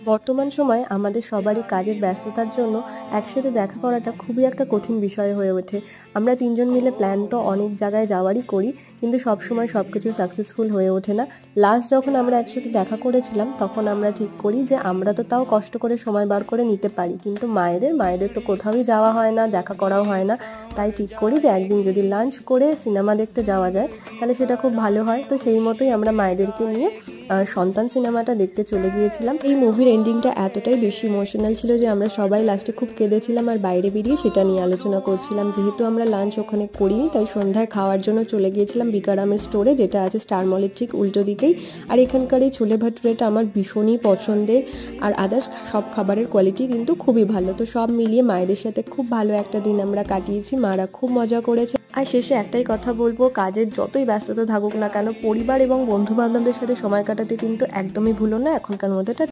বর্তমান সময়ে আমাদের সবারই কাজের ব্যস্ততার জন্য একসাথে দেখা করাটা খুবই একটা কঠিন বিষয় হয়ে ওঠে। আমরা ৩ জন মিলে প্ল্যান তো অনেক জায়গায় যাওয়ারই করি, কিন্তু সবসময় সবকিছু সাকসেসফুল হয়ে ওঠে না। লাস্ট যখন আমরা একসাথে দেখা করেছিলাম তখন আমরা ঠিক করি যে আমরা তো তাও কষ্ট করে সময় বার করে নিতে পারি, কিন্তু মায়েদের তো কোথাওই যাওয়া হয় না, দেখা করাও হয় না। তাই ঠিক করি যে একদিন যদি লাঞ্চ করে সিনেমা দেখতে যাওয়া যায় তাহলে সেটা খুব ভালো হয়। তো সেই মতোই আমরা মায়েদেরকে নিয়ে সন্তান সিনেমাটা দেখতে চলে গিয়েছিলাম। এই মুভির এন্ডিংটা এতটাই বেশি ইমোশনাল ছিল যে আমরা সবাই লাস্টে খুব কেঁদেছিলাম, আর বাইরে বেরিয়ে সেটা নিয়ে আলোচনা করছিলাম। যেহেতু আমরা লাঞ্চ ওখানে করিনি তাই সন্ধ্যায় খাওয়ার জন্য চলে গিয়েছিলাম বিকারামের স্টোরে, যেটা আছে স্টার মলের ঠিক উল্টো দিকেই। আর এখানকার এই ছোলে ভাটুরেটা আমার ভীষণই পছন্দের, আর আদার্স সব খাবারের কোয়ালিটি কিন্তু খুবই ভালো। তো সব মিলিয়ে মায়েদের সাথে খুব ভালো একটা দিন আমরা কাটিয়েছি, মারা খুব মজা করেছে। আর শেষে একটাই কথা বলবো, কাজের যতই ব্যস্ততা থাকুক না কেন পরিবার এবং বন্ধু বান্ধবদের সাথে সময় কাটাতে কিন্তু একদমই ভুলো না এখনকার মধ্যে।